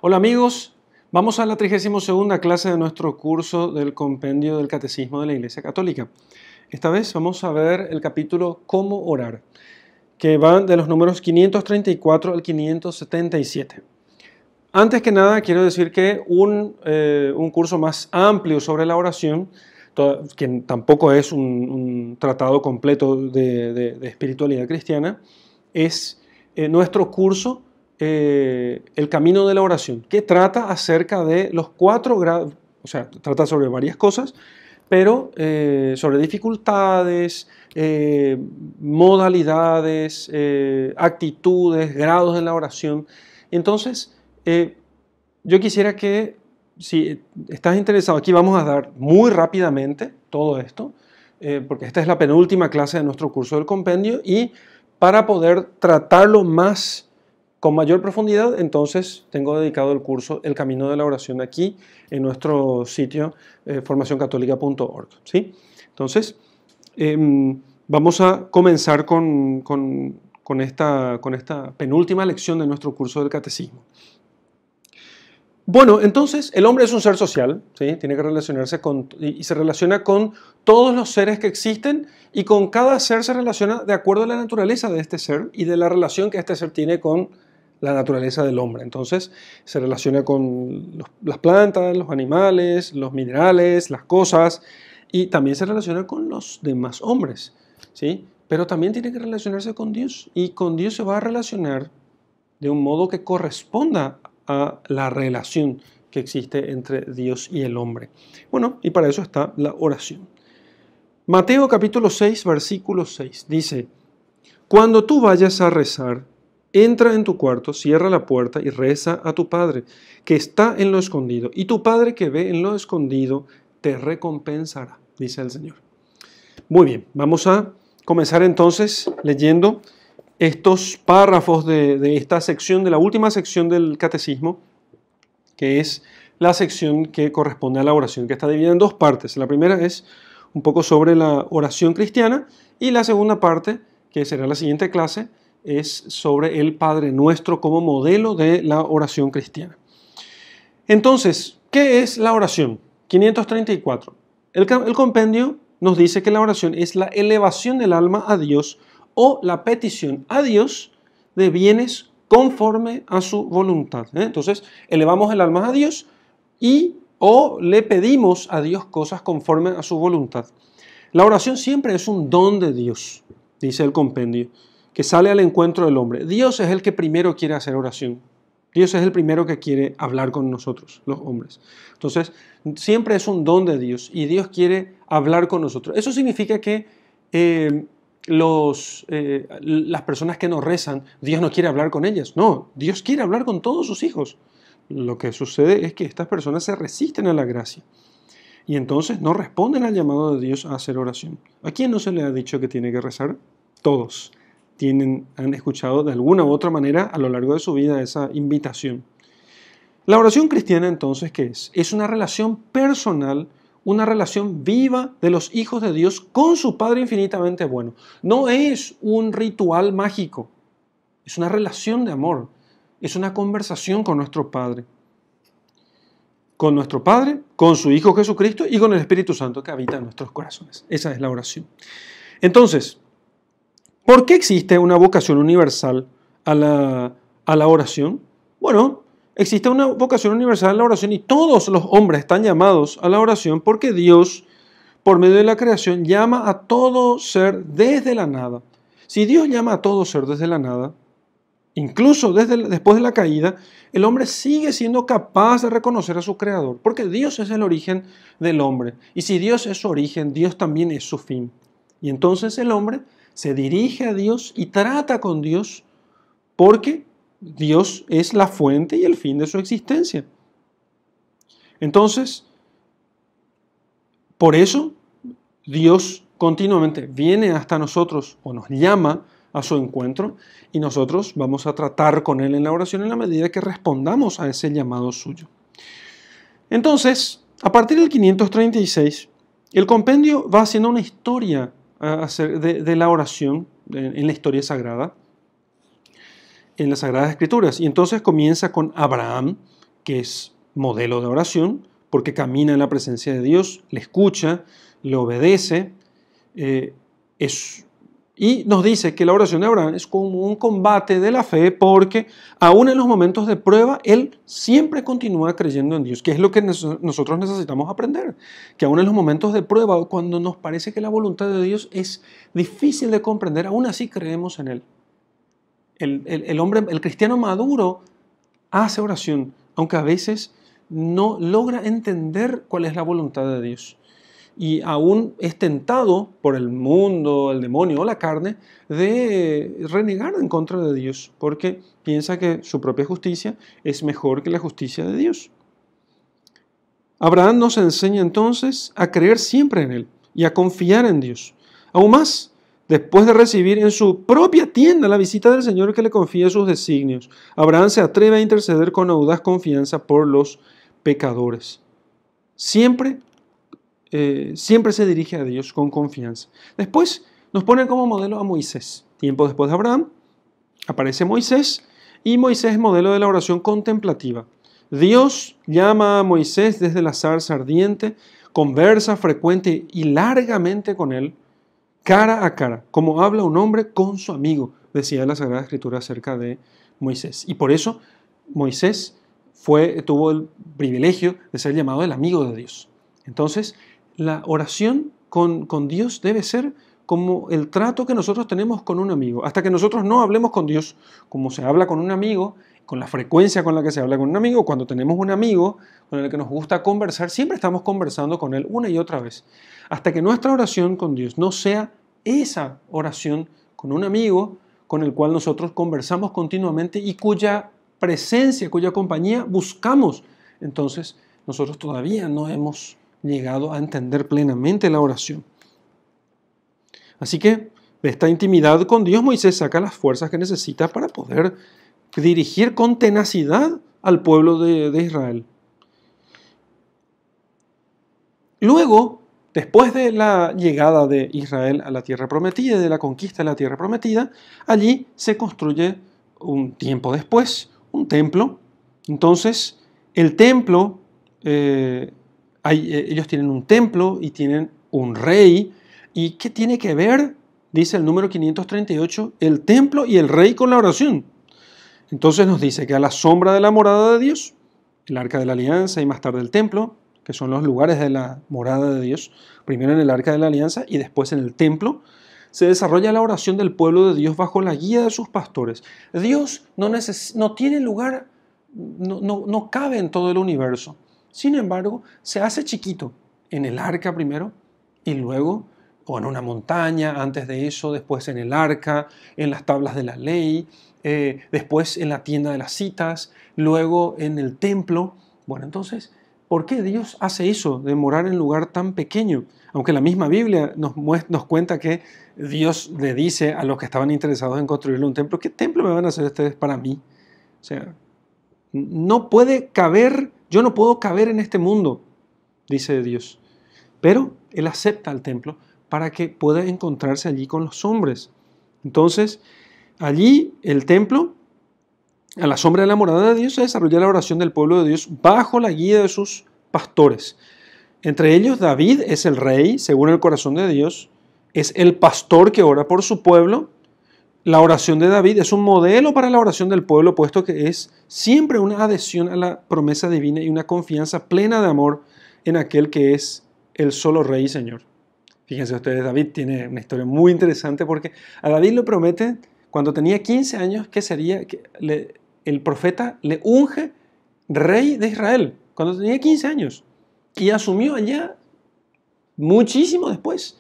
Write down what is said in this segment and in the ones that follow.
Hola amigos, vamos a la 32ª clase de nuestro curso del Compendio del Catecismo de la Iglesia Católica. Esta vez vamos a ver el capítulo Cómo orar, que va de los números 534 al 577. Antes que nada, quiero decir que un curso más amplio sobre la oración, que tampoco es un tratado completo de espiritualidad cristiana, es nuestro curso El Camino de la Oración, que trata acerca de los 4 grados, o sea, trata sobre varias cosas, pero sobre dificultades, modalidades, actitudes, grados de la oración. Entonces, yo quisiera que, si estás interesado, aquí vamos a dar muy rápidamente todo esto, porque esta es la penúltima clase de nuestro curso del compendio, y para poder tratarlo con mayor profundidad, entonces tengo dedicado el curso El Camino de la Oración aquí en nuestro sitio formacioncatólica.org, ¿sí? Entonces, vamos a comenzar con esta penúltima lección de nuestro curso del Catecismo. Bueno, entonces el hombre es un ser social, ¿sí? Tiene que relacionarse y se relaciona con todos los seres que existen, y con cada ser se relaciona de acuerdo a la naturaleza de este ser y de la relación que este ser tiene con la naturaleza del hombre. Entonces se relaciona con las plantas, los animales, los minerales, las cosas, y también se relaciona con los demás hombres, ¿sí? Pero también tiene que relacionarse con Dios, y con Dios se va a relacionar de un modo que corresponda a la relación que existe entre Dios y el hombre. Bueno, y para eso está la oración. Mateo capítulo 6, versículo 6 dice: cuando tú vayas a rezar, entra en tu cuarto, cierra la puerta y reza a tu Padre, que está en lo escondido, y tu Padre que ve en lo escondido te recompensará, dice el Señor. Muy bien, vamos a comenzar entonces leyendo estos párrafos de esta sección, de la última sección del Catecismo, que es la sección que corresponde a la oración, que está dividida en 2 partes. La primera es un poco sobre la oración cristiana, y la segunda parte, que será la siguiente clase, es sobre el Padre Nuestro como modelo de la oración cristiana. Entonces, ¿qué es la oración? 534. El compendio nos dice que la oración es la elevación del alma a Dios, o la petición a Dios de bienes conforme a su voluntad. Entonces, elevamos el alma a Dios o le pedimos a Dios cosas conforme a su voluntad. La oración siempre es un don de Dios, dice el compendio, que sale al encuentro del hombre. Dios es el que primero quiere hacer oración. Dios es el primero que quiere hablar con nosotros, los hombres. Entonces, siempre es un don de Dios, y Dios quiere hablar con nosotros. Eso significa que las personas que no rezan, Dios no quiere hablar con ellas. No, Dios quiere hablar con todos sus hijos. Lo que sucede es que estas personas se resisten a la gracia, y entonces no responden al llamado de Dios a hacer oración. ¿A quién no se le ha dicho que tiene que rezar? Todos han escuchado de alguna u otra manera a lo largo de su vida esa invitación. La oración cristiana, entonces, ¿qué es? Es una relación personal, una relación viva de los hijos de Dios con su Padre infinitamente bueno. No es un ritual mágico, es una relación de amor, es una conversación con nuestro Padre. Con nuestro Padre, con su Hijo Jesucristo y con el Espíritu Santo que habita en nuestros corazones. Esa es la oración. Entonces, ¿por qué existe una vocación universal a la oración? Bueno, existe una vocación universal a la oración, y todos los hombres están llamados a la oración porque Dios, por medio de la creación, llama a todo ser desde la nada. Si Dios llama a todo ser desde la nada, incluso después de la caída, el hombre sigue siendo capaz de reconocer a su Creador, porque Dios es el origen del hombre. Y si Dios es su origen, Dios también es su fin. Y entonces el hombre se dirige a Dios y trata con Dios, porque Dios es la fuente y el fin de su existencia. Entonces, por eso Dios continuamente viene hasta nosotros, o nos llama a su encuentro, y nosotros vamos a tratar con Él en la oración en la medida que respondamos a ese llamado suyo. Entonces, a partir del 536, el compendio va haciendo una historia de la oración en la historia sagrada, en las Sagradas Escrituras. Y entonces comienza con Abraham, que es modelo de oración, porque camina en la presencia de Dios, le escucha, le obedece, y nos dice que la oración de Abraham es como un combate de la fe, porque aún en los momentos de prueba, él siempre continúa creyendo en Dios, que es lo que nosotros necesitamos aprender, que aún en los momentos de prueba, cuando nos parece que la voluntad de Dios es difícil de comprender, aún así creemos en Él. El cristiano maduro hace oración, aunque a veces no logra entender cuál es la voluntad de Dios. Y aún es tentado por el mundo, el demonio o la carne de renegar en contra de Dios, porque piensa que su propia justicia es mejor que la justicia de Dios. Abraham nos enseña entonces a creer siempre en Él y a confiar en Dios. Aún más, después de recibir en su propia tienda la visita del Señor que le confía sus designios, Abraham se atreve a interceder con audaz confianza por los pecadores. Siempre se dirige a Dios con confianza. Después nos pone como modelo a Moisés. Tiempo después de Abraham aparece Moisés, y Moisés es modelo de la oración contemplativa. Dios llama a Moisés desde la zarza ardiente, conversa frecuente y largamente con él, cara a cara, como habla un hombre con su amigo, decía la Sagrada Escritura acerca de Moisés. Y por eso Moisés tuvo el privilegio de ser llamado el amigo de Dios. Entonces, la oración con Dios debe ser como el trato que nosotros tenemos con un amigo. Hasta que nosotros no hablemos con Dios como se habla con un amigo, con la frecuencia con la que se habla con un amigo, cuando tenemos un amigo con el que nos gusta conversar, siempre estamos conversando con él una y otra vez. Hasta que nuestra oración con Dios no sea esa oración con un amigo con el cual nosotros conversamos continuamente y cuya presencia, cuya compañía buscamos, entonces nosotros todavía no hemos llegado a entender plenamente la oración. Así que de esta intimidad con Dios, Moisés saca las fuerzas que necesita para poder dirigir con tenacidad al pueblo de Israel. Luego, después de la llegada de Israel a la tierra prometida, de la conquista de la tierra prometida, allí se construye un tiempo después un templo. Entonces, el templo, ellos tienen un templo y tienen un rey. ¿Y qué tiene que ver, dice el número 538, el templo y el rey con la oración? Entonces nos dice que a la sombra de la morada de Dios, el arca de la alianza y más tarde el templo, que son los lugares de la morada de Dios, primero en el arca de la alianza y después en el templo, se desarrolla la oración del pueblo de Dios bajo la guía de sus pastores. Dios no tiene lugar, no cabe en todo el universo. Sin embargo, se hace chiquito en el arca primero y luego, o en una montaña, antes de eso, después en el arca, en las tablas de la ley, después en la tienda de las citas, luego en el templo. Bueno, entonces, ¿por qué Dios hace eso de morar en un lugar tan pequeño? Aunque la misma Biblia nos cuenta que Dios le dice a los que estaban interesados en construirle un templo, ¿qué templo me van a hacer ustedes para mí? O sea, no puede caber, yo no puedo caber en este mundo, dice Dios. Pero Él acepta el templo para que pueda encontrarse allí con los hombres. Entonces, allí el templo, a la sombra de la morada de Dios, se desarrolla la oración del pueblo de Dios bajo la guía de sus pastores. Entre ellos, David es el rey, según el corazón de Dios, es el pastor que ora por su pueblo. La oración de David es un modelo para la oración del pueblo, puesto que es siempre una adhesión a la promesa divina y una confianza plena de amor en aquel que es el solo Rey y Señor. Fíjense ustedes, David tiene una historia muy interesante porque a David le promete, cuando tenía 15 años, el profeta le unge rey de Israel, cuando tenía 15 años. Y asumió allá muchísimo después,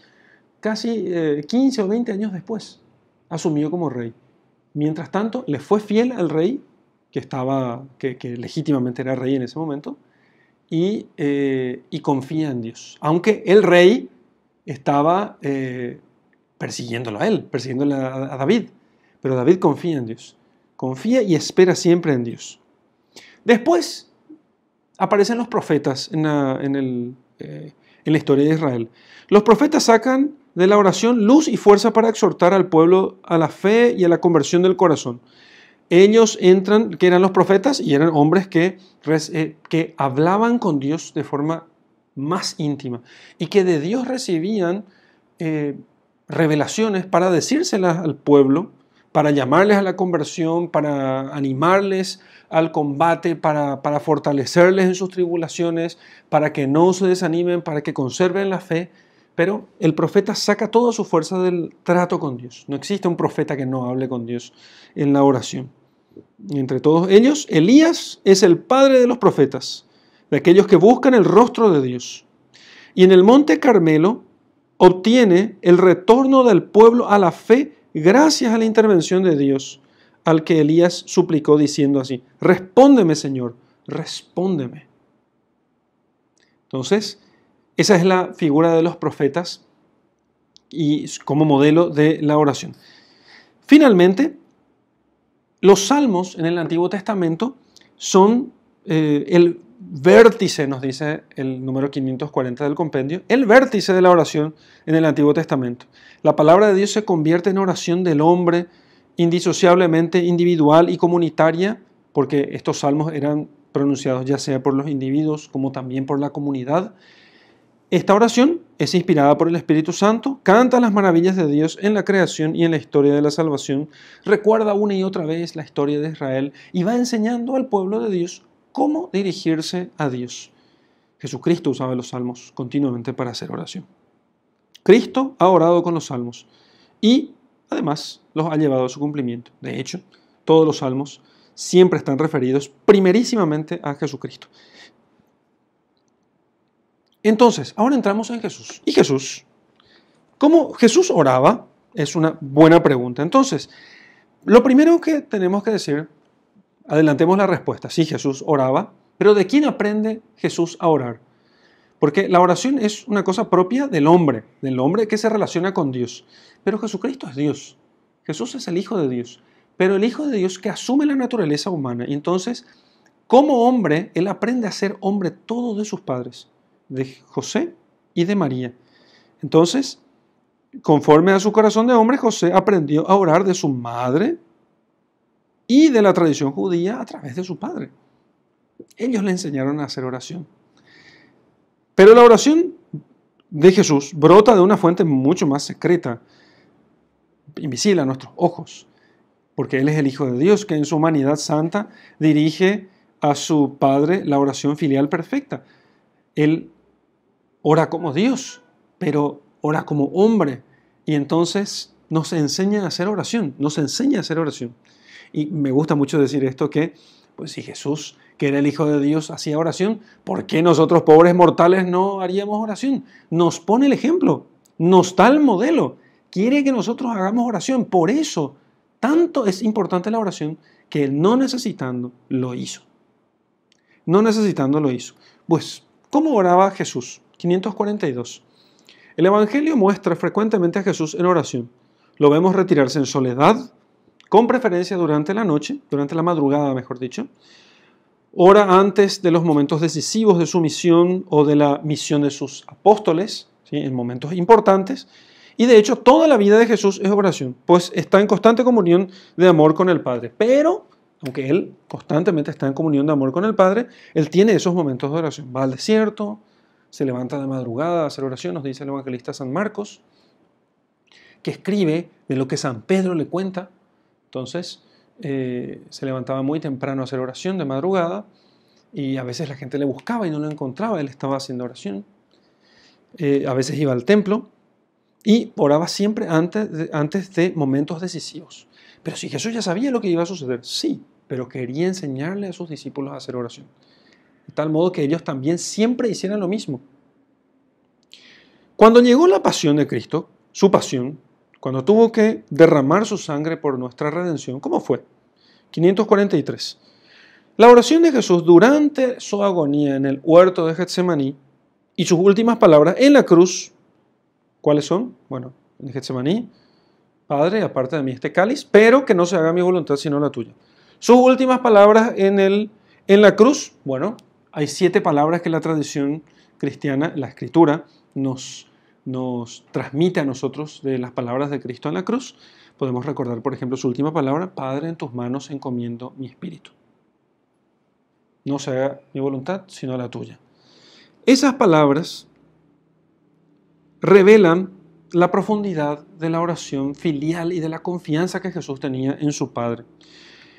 casi 15 o 20 años después, asumió como rey. Mientras tanto, le fue fiel al rey, que legítimamente era rey en ese momento, y confía en Dios. Aunque el rey estaba persiguiéndolo a él, persiguiéndole a David. Pero David confía en Dios. Confía y espera siempre en Dios. Después aparecen los profetas en la historia de Israel. Los profetas sacan de la oración luz y fuerza para exhortar al pueblo a la fe y a la conversión del corazón. ellos entran, que eran los profetas, y eran hombres que hablaban con Dios de forma más íntima y que de Dios recibían revelaciones para decírselas al pueblo, para llamarles a la conversión, para animarles al combate, para fortalecerles en sus tribulaciones, para que no se desanimen, para que conserven la fe. Pero el profeta saca toda su fuerza del trato con Dios. No existe un profeta que no hable con Dios en la oración. Entre todos ellos, Elías es el padre de los profetas, de aquellos que buscan el rostro de Dios. Y en el monte Carmelo obtiene el retorno del pueblo a la fe gracias a la intervención de Dios, al que Elías suplicó diciendo así: respóndeme, Señor, respóndeme. Entonces, esa es la figura de los profetas y como modelo de la oración. Finalmente, los salmos en el Antiguo Testamento son el vértice, nos dice el número 540 del compendio, el vértice de la oración en el Antiguo Testamento. La palabra de Dios se convierte en oración del hombre indisociablemente individual y comunitaria, porque estos salmos eran pronunciados ya sea por los individuos como también por la comunidad. Esta oración es inspirada por el Espíritu Santo, canta las maravillas de Dios en la creación y en la historia de la salvación, recuerda una y otra vez la historia de Israel y va enseñando al pueblo de Dios cómo dirigirse a Dios. Jesucristo usaba los salmos continuamente para hacer oración. Cristo ha orado con los salmos y además los ha llevado a su cumplimiento. De hecho, todos los salmos siempre están referidos primerísimamente a Jesucristo. Entonces, ahora entramos en Jesús. ¿Y Jesús? ¿Cómo Jesús oraba? Es una buena pregunta. Entonces, lo primero que tenemos que decir, adelantemos la respuesta. Sí, Jesús oraba, pero ¿de quién aprende Jesús a orar? Porque la oración es una cosa propia del hombre que se relaciona con Dios. Pero Jesucristo es Dios. Jesús es el Hijo de Dios, pero el Hijo de Dios que asume la naturaleza humana. Y entonces, como hombre, Él aprende a ser hombre todo de sus padres, de José y de María. Entonces, conforme a su corazón de hombre, José aprendió a orar de su madre y de la tradición judía a través de su padre. Ellos le enseñaron a hacer oración. Pero la oración de Jesús brota de una fuente mucho más secreta, invisible a nuestros ojos, porque Él es el Hijo de Dios que en su humanidad santa dirige a su Padre la oración filial perfecta. Él ora como Dios, pero ora como hombre, y entonces nos enseña a hacer oración, Y me gusta mucho decir esto que, pues si Jesús, que era el Hijo de Dios, hacía oración, ¿por qué nosotros pobres mortales no haríamos oración? Nos pone el ejemplo, nos da el modelo, quiere que nosotros hagamos oración. Por eso, tanto es importante la oración que Él no necesitando lo hizo. Pues, ¿cómo oraba Jesús? 542. El Evangelio muestra frecuentemente a Jesús en oración. Lo vemos retirarse en soledad, con preferencia durante la noche, durante la madrugada, mejor dicho. Ora antes de los momentos decisivos de su misión o de la misión de sus apóstoles, ¿sí? En momentos importantes. Y de hecho, toda la vida de Jesús es oración, pues está en constante comunión de amor con el Padre. Pero, aunque Él constantemente está en comunión de amor con el Padre, Él tiene esos momentos de oración. Va al desierto, se levanta de madrugada a hacer oración, nos dice el evangelista San Marcos, que escribe de lo que San Pedro le cuenta. Entonces, se levantaba muy temprano a hacer oración de madrugada y a veces la gente le buscaba y no lo encontraba, él estaba haciendo oración. A veces iba al templo y oraba siempre antes de momentos decisivos. Pero si Jesús ya sabía lo que iba a suceder, sí, pero quería enseñarle a sus discípulos a hacer oración. De tal modo que ellos también siempre hicieran lo mismo. Cuando llegó la pasión de Cristo, su pasión, cuando tuvo que derramar su sangre por nuestra redención, ¿cómo fue? 543. La oración de Jesús durante su agonía en el huerto de Getsemaní y sus últimas palabras en la cruz, ¿cuáles son? Bueno, en Getsemaní, Padre, aparte de mí este cáliz, pero que no se haga mi voluntad sino la tuya. Sus últimas palabras en la cruz, bueno, hay 7 palabras que la tradición cristiana, la Escritura, nos transmite a nosotros de las palabras de Cristo en la cruz. podemos recordar, por ejemplo, su última palabra: Padre, en tus manos encomiendo mi espíritu. No se haga mi voluntad, sino la tuya. Esas palabras revelan la profundidad de la oración filial y de la confianza que Jesús tenía en su Padre.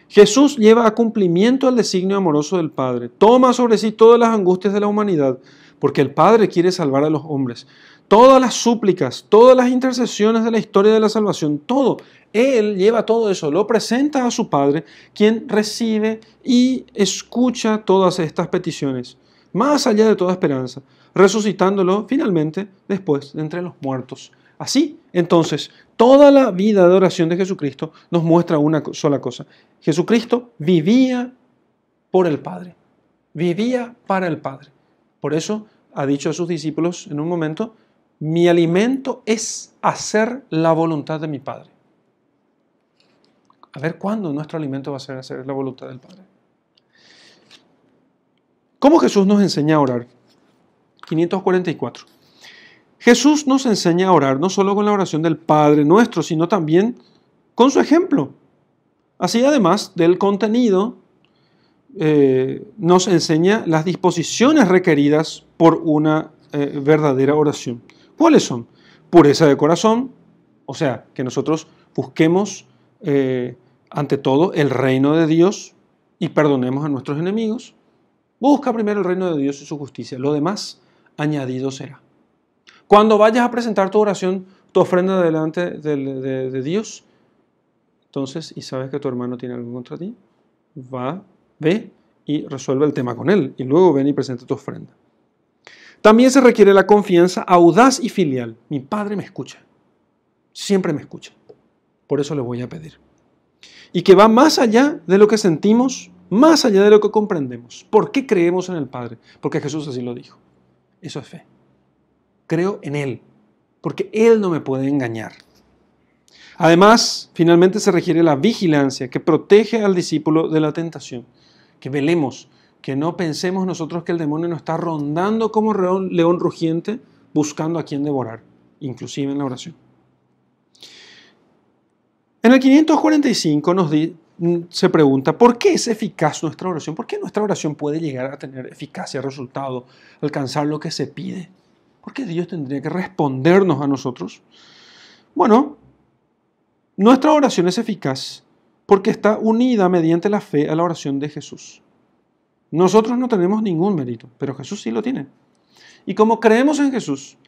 Jesús lleva a cumplimiento el designio amoroso del Padre. Toma sobre sí todas las angustias de la humanidad, porque el Padre quiere salvar a los hombres. Todas las súplicas, todas las intercesiones de la historia de la salvación, todo. Él lleva todo eso, lo presenta a su Padre, quien recibe y escucha todas estas peticiones, más allá de toda esperanza, resucitándolo finalmente después de entre los muertos. Así, entonces, toda la vida de oración de Jesucristo nos muestra una sola cosa. Jesucristo vivía por el Padre, vivía para el Padre. Por eso ha dicho a sus discípulos en un momento: mi alimento es hacer la voluntad de mi Padre. A ver cuándo nuestro alimento va a ser hacer la voluntad del Padre. ¿Cómo Jesús nos enseña a orar? 544. Jesús nos enseña a orar no solo con la oración del Padre Nuestro, sino también con su ejemplo. Así, además del contenido, nos enseña las disposiciones requeridas por una verdadera oración. ¿Cuáles son? Pureza de corazón, o sea, que nosotros busquemos ante todo el reino de Dios y perdonemos a nuestros enemigos. Busca primero el reino de Dios y su justicia, lo demás añadido será. Cuando vayas a presentar tu oración, tu ofrenda delante de Dios, entonces, y sabes que tu hermano tiene algo contra ti, ve y resuelve el tema con él, y luego ven y presenta tu ofrenda. También se requiere la confianza audaz y filial. Mi Padre me escucha, siempre me escucha, por eso le voy a pedir. Y que va más allá de lo que sentimos, más allá de lo que comprendemos. ¿Por qué creemos en el Padre? Porque Jesús así lo dijo. Eso es fe. Creo en Él, porque Él no me puede engañar. Además, finalmente se requiere la vigilancia que protege al discípulo de la tentación. Que velemos, que no pensemos nosotros que el demonio nos está rondando como león rugiente buscando a quien devorar, inclusive en la oración. En el 545 se pregunta, ¿por qué es eficaz nuestra oración? ¿Por qué nuestra oración puede llegar a tener eficacia, resultado, alcanzar lo que se pide? ¿Por qué Dios tendría que respondernos a nosotros? Bueno, nuestra oración es eficaz porque está unida mediante la fe a la oración de Jesús. Nosotros no tenemos ningún mérito, pero Jesús sí lo tiene. Y como creemos en Jesús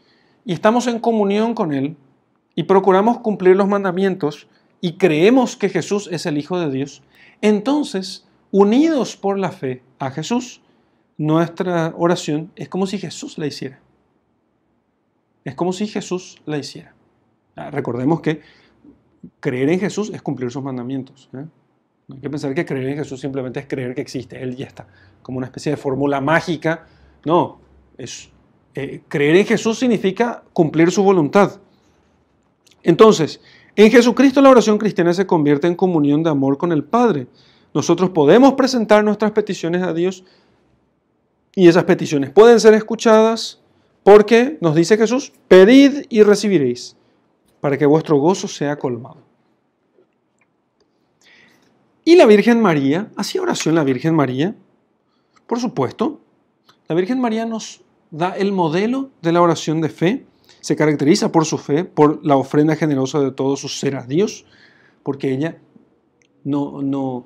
y estamos en comunión con Él y procuramos cumplir los mandamientos y creemos que Jesús es el Hijo de Dios, entonces, unidos por la fe a Jesús, nuestra oración es como si Jesús la hiciera. Es como si Jesús la hiciera. Recordemos que creer en Jesús es cumplir sus mandamientos. No hay que pensar que creer en Jesús simplemente es creer que existe, Él ya está, como una especie de fórmula mágica. No, creer en Jesús significa cumplir su voluntad. Entonces, en Jesucristo la oración cristiana se convierte en comunión de amor con el Padre. Nosotros podemos presentar nuestras peticiones a Dios y esas peticiones pueden ser escuchadas porque, nos dice Jesús, pedid y recibiréis, para que vuestro gozo sea colmado. ¿Y la Virgen María? ¿Hacía oración la Virgen María? Por supuesto. La Virgen María nos da el modelo de la oración de fe. Se caracteriza por su fe, por la ofrenda generosa de todo su ser a Dios, porque ella ni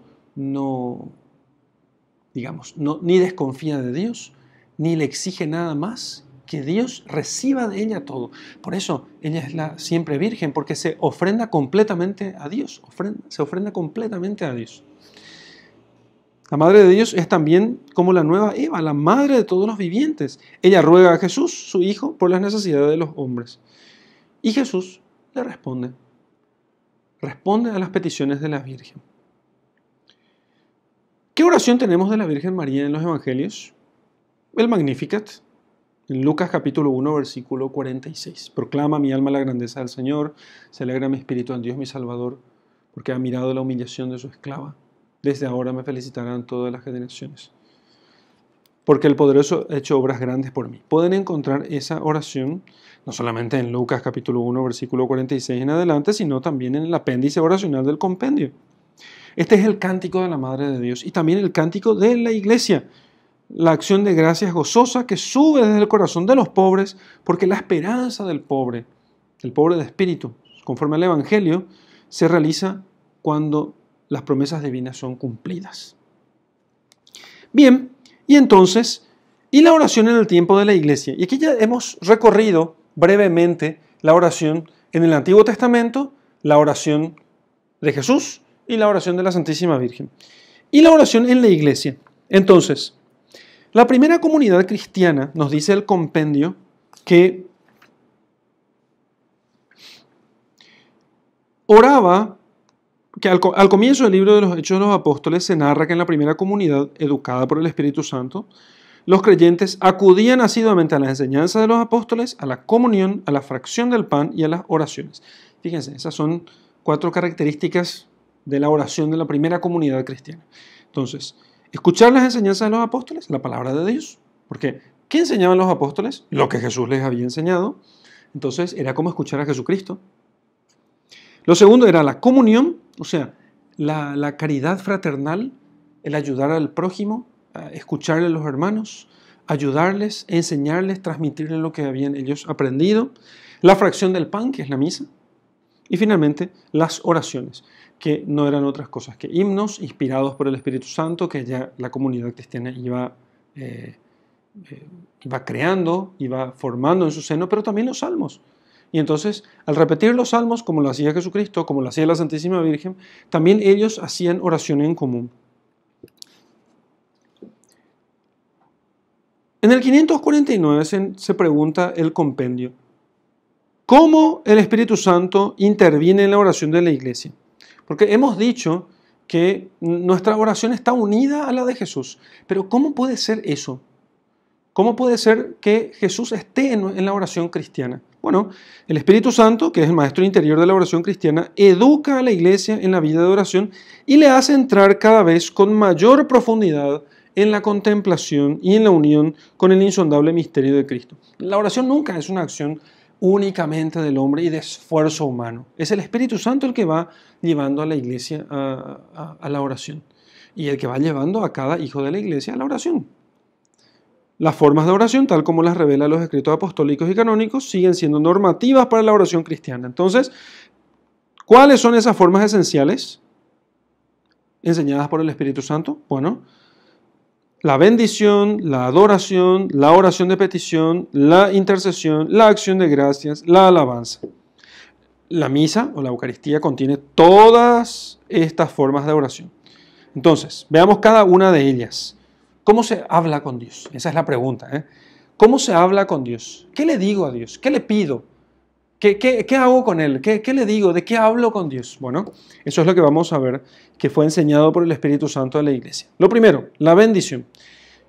desconfía de Dios, ni le exige nada más que Dios reciba de ella todo. Por eso ella es la siempre virgen, porque se ofrenda completamente a Dios. Se ofrenda completamente a Dios. La Madre de Dios es también como la nueva Eva, la madre de todos los vivientes. Ella ruega a Jesús, su Hijo, por las necesidades de los hombres. Y Jesús le responde. Responde a las peticiones de la Virgen. ¿Qué oración tenemos de la Virgen María en los Evangelios? El Magnificat. En Lucas capítulo 1, versículo 46. Proclama mi alma la grandeza del Señor, se alegra mi espíritu en Dios mi Salvador, porque ha mirado la humillación de su esclava. Desde ahora me felicitarán todas las generaciones. porque el poderoso ha hecho obras grandes por mí. Pueden encontrar esa oración no solamente en Lucas capítulo 1, versículo 46 en adelante, sino también en el apéndice oracional del compendio. Este es el cántico de la Madre de Dios y también el cántico de la Iglesia, la acción de gracias gozosa que sube desde el corazón de los pobres, porque la esperanza del pobre de espíritu, conforme al Evangelio, se realiza cuando las promesas divinas son cumplidas. Bien, y entonces, ¿y la oración en el tiempo de la Iglesia? Y aquí ya hemos recorrido brevemente la oración en el Antiguo Testamento, la oración de Jesús y la oración de la Santísima Virgen. Y la oración en la Iglesia. Entonces, la primera comunidad cristiana, nos dice el compendio, que oraba, que al comienzo del libro de los Hechos de los Apóstoles se narra que en la primera comunidad, educada por el Espíritu Santo, los creyentes acudían asiduamente a la enseñanza de los apóstoles, a la comunión, a la fracción del pan y a las oraciones. Fíjense, esas son 4 características de la oración de la primera comunidad cristiana. Entonces, escuchar las enseñanzas de los apóstoles, la palabra de Dios, porque ¿qué enseñaban los apóstoles? Lo que Jesús les había enseñado. Entonces, era como escuchar a Jesucristo. Lo segundo era la comunión, o sea, la caridad fraternal, el ayudar al prójimo, escucharle a los hermanos, ayudarles, enseñarles, transmitirles lo que habían ellos aprendido. La fracción del pan, que es la misa. Y finalmente, las oraciones, que no eran otras cosas que himnos inspirados por el Espíritu Santo, que ya la comunidad cristiana iba creando, iba formando en su seno, pero también los salmos. Y entonces, al repetir los salmos, como lo hacía Jesucristo, como lo hacía la Santísima Virgen, también ellos hacían oración en común. En el 549 se pregunta el compendio, ¿cómo el Espíritu Santo interviene en la oración de la Iglesia? Porque hemos dicho que nuestra oración está unida a la de Jesús, pero ¿cómo puede ser eso? ¿Cómo puede ser que Jesús esté en la oración cristiana? Bueno, el Espíritu Santo, que es el maestro interior de la oración cristiana, educa a la Iglesia en la vida de oración y le hace entrar cada vez con mayor profundidad en la contemplación y en la unión con el insondable misterio de Cristo. La oración nunca es una acción únicamente del hombre y de esfuerzo humano. Es el Espíritu Santo el que va llevando a la Iglesia a la oración y el que va llevando a cada hijo de la Iglesia a la oración. Las formas de oración, tal como las revela los escritos apostólicos y canónicos, siguen siendo normativas para la oración cristiana. Entonces, ¿cuáles son esas formas esenciales enseñadas por el Espíritu Santo? Bueno, la bendición, la adoración, la oración de petición, la intercesión, la acción de gracias, la alabanza. La misa o la Eucaristía contiene todas estas formas de oración. Entonces, veamos cada una de ellas. ¿Cómo se habla con Dios? Esa es la pregunta. ¿Cómo se habla con Dios? ¿Qué le digo a Dios? ¿Qué le pido? ¿Qué hago con Él? ¿Qué le digo? ¿De qué hablo con Dios? Bueno, eso es lo que vamos a ver que fue enseñado por el Espíritu Santo a la Iglesia. Lo primero, la bendición.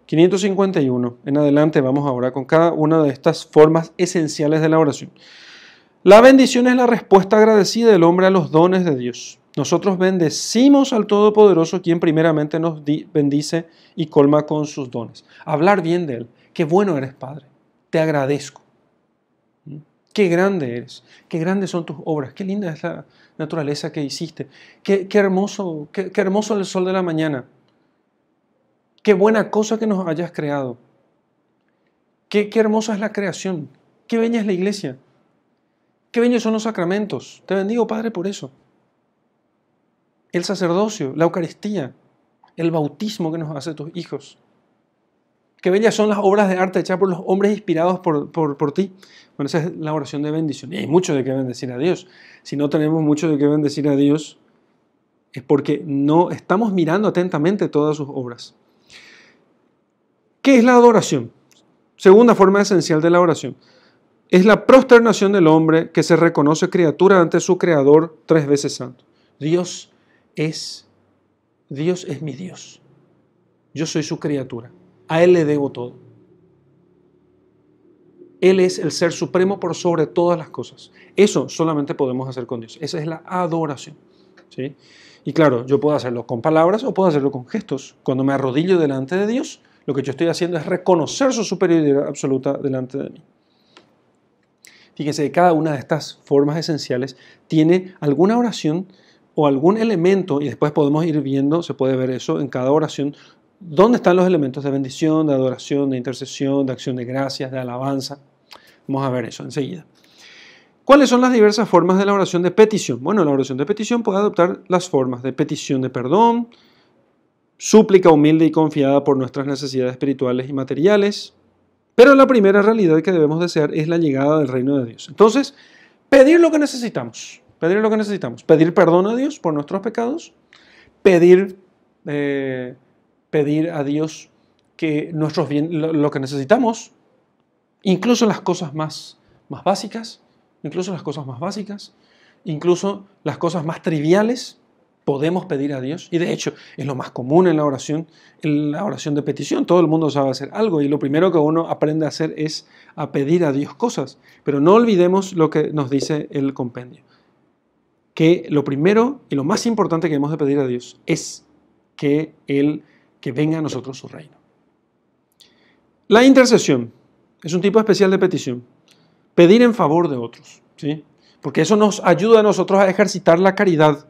551. En adelante vamos ahora con cada una de estas formas esenciales de la oración. La bendición es la respuesta agradecida del hombre a los dones de Dios. Nosotros bendecimos al Todopoderoso, quien primeramente nos bendice y colma con sus dones. Hablar bien de Él. Qué bueno eres, Padre. Te agradezco. Qué grande eres, qué grandes son tus obras, qué linda es la naturaleza que hiciste, qué hermoso el sol de la mañana, qué buena cosa que nos hayas creado, qué hermosa es la creación, qué bella es la iglesia, qué bellos son los sacramentos. Te bendigo, Padre, por eso. El sacerdocio, la Eucaristía, el bautismo que nos hace tus hijos. Qué bellas son las obras de arte hechas por los hombres inspirados por ti. Bueno, esa es la oración de bendición. Y hay mucho de qué bendecir a Dios. Si no tenemos mucho de qué bendecir a Dios, es porque no estamos mirando atentamente todas sus obras. ¿Qué es la adoración? Segunda forma esencial de la oración. Es la prosternación del hombre que se reconoce criatura ante su Creador 3 veces santo. Dios es mi Dios. Yo soy su criatura. A Él le debo todo. Él es el ser supremo por sobre todas las cosas. Eso solamente podemos hacer con Dios. Esa es la adoración. ¿Sí? Y claro, yo puedo hacerlo con palabras o puedo hacerlo con gestos. Cuando me arrodillo delante de Dios, Lo que yo estoy haciendo es reconocer su superioridad absoluta delante de mí. Fíjense que cada una de estas formas esenciales tiene alguna oración o algún elemento, y después podemos ir viendo, se puede ver eso en cada oración, dónde están los elementos de bendición, de adoración, de intercesión, de acción de gracias, de alabanza. Vamos a ver eso enseguida. ¿Cuáles son las diversas formas de la oración de petición? Bueno, la oración de petición puede adoptar las formas de petición de perdón, súplica humilde y confiada por nuestras necesidades espirituales y materiales, pero la primera realidad que debemos desear es la llegada del reino de Dios. Entonces, pedir lo que necesitamos, pedir perdón a Dios por nuestros pecados, pedir a Dios que nuestros lo que necesitamos, incluso las cosas más básicas, incluso las cosas más triviales, podemos pedir a Dios, y de hecho es lo más común en la oración de petición. Todo el mundo sabe hacer algo y lo primero que uno aprende a hacer es a pedir a Dios cosas. Pero no olvidemos lo que nos dice el compendio, que lo primero y lo más importante que hemos de pedir a Dios es que venga a nosotros su reino. La intercesión es un tipo especial de petición, pedir en favor de otros, ¿sí? Porque eso nos ayuda a nosotros a ejercitar la caridad.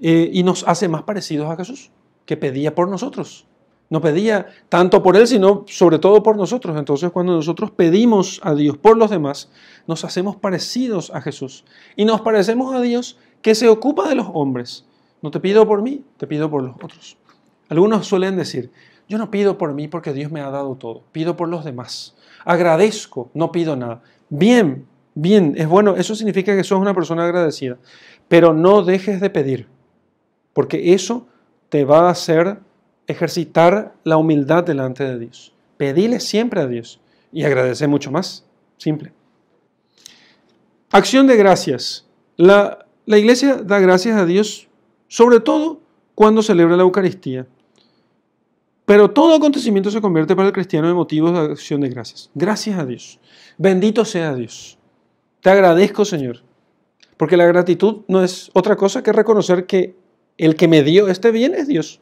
Y nos hace más parecidos a Jesús, que pedía por nosotros. No pedía tanto por Él, sino sobre todo por nosotros. Entonces, cuando nosotros pedimos a Dios por los demás, nos hacemos parecidos a Jesús. Y nos parecemos a Dios que se ocupa de los hombres. No te pido por mí, te pido por los otros. Algunos suelen decir, yo no pido por mí porque Dios me ha dado todo. Pido por los demás. Agradezco, no pido nada. Bien, es bueno. Eso significa que sos una persona agradecida. Pero no dejes de pedir, porque eso te va a hacer ejercitar la humildad delante de Dios. Pedile siempre a Dios y agradece mucho más. Simple. Acción de gracias. La iglesia da gracias a Dios, sobre todo cuando celebra la Eucaristía. Pero todo acontecimiento se convierte para el cristiano en motivos de acción de gracias. Gracias a Dios. Bendito sea Dios. Te agradezco, Señor. Porque la gratitud no es otra cosa que reconocer que el que me dio este bien es Dios.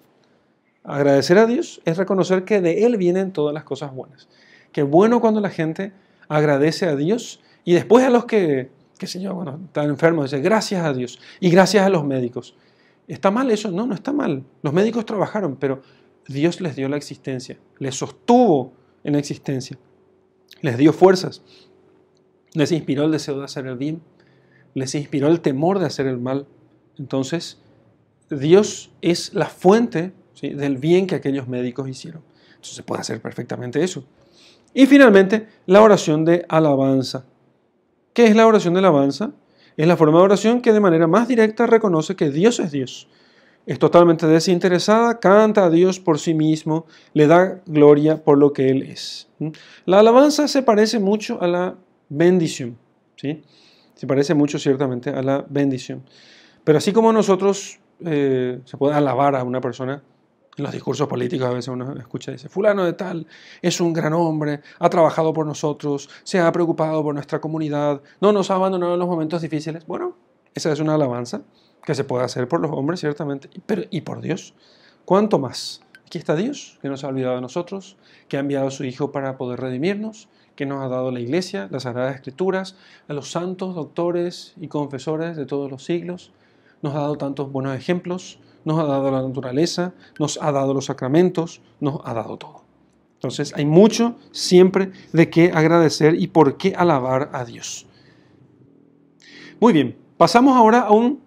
Agradecer a Dios es reconocer que de Él vienen todas las cosas buenas. Qué bueno cuando la gente agradece a Dios y después a los que están enfermos, dice gracias a Dios y gracias a los médicos. ¿Está mal eso? No está mal. Los médicos trabajaron, pero Dios les dio la existencia, les sostuvo en la existencia, les dio fuerzas, les inspiró el deseo de hacer el bien, les inspiró el temor de hacer el mal. Entonces, Dios es la fuente, ¿sí?, del bien que aquellos médicos hicieron. Entonces se puede hacer perfectamente eso. Y finalmente, la oración de alabanza. ¿Qué es la oración de alabanza? Es la forma de oración que de manera más directa reconoce que Dios es Dios. Es totalmente desinteresada, canta a Dios por sí mismo, le da gloria por lo que Él es. La alabanza se parece mucho a la bendición, ¿sí? Se parece mucho ciertamente a la bendición. Pero así como nosotros se puede alabar a una persona, en los discursos políticos a veces uno escucha y dice, fulano de tal es un gran hombre, ha trabajado por nosotros, se ha preocupado por nuestra comunidad, no nos ha abandonado en los momentos difíciles. Bueno, esa es una alabanza que se puede hacer por los hombres, ciertamente, pero ¿y por Dios? ¿Cuánto más? Aquí está Dios, que no se ha olvidado de nosotros, que ha enviado a su Hijo para poder redimirnos, que nos ha dado la Iglesia, las Sagradas Escrituras, a los santos, doctores y confesores de todos los siglos. Nos ha dado tantos buenos ejemplos, nos ha dado la naturaleza, nos ha dado los sacramentos, nos ha dado todo. Entonces hay mucho siempre de qué agradecer y por qué alabar a Dios. Muy bien, pasamos ahora a un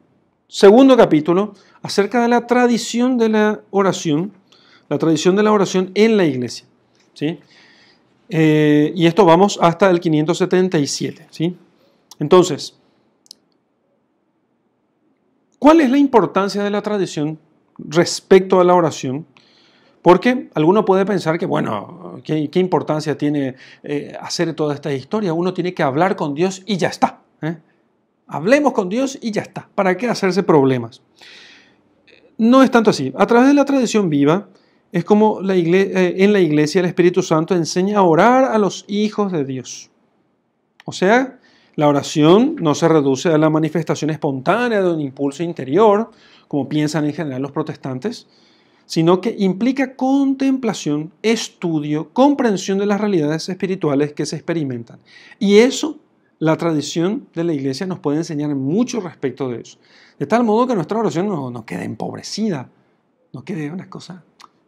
segundo capítulo acerca de la tradición de la oración en la Iglesia, ¿sí? Y esto vamos hasta el 577, ¿sí? Entonces, ¿cuál es la importancia de la tradición respecto a la oración? Porque alguno puede pensar que, bueno, ¿qué importancia tiene hacer toda esta historia? Uno tiene que hablar con Dios y ya está. Hablemos con Dios y ya está. ¿Para qué hacerse problemas? No es tanto así. A través de la tradición viva, es como en la Iglesia el Espíritu Santo enseña a orar a los hijos de Dios. O sea, la oración no se reduce a la manifestación espontánea de un impulso interior, como piensan en general los protestantes, sino que implica contemplación, estudio, comprensión de las realidades espirituales que se experimentan. Y eso, la tradición de la Iglesia nos puede enseñar mucho respecto de eso. De tal modo que nuestra oración no quede empobrecida, no quede una cosa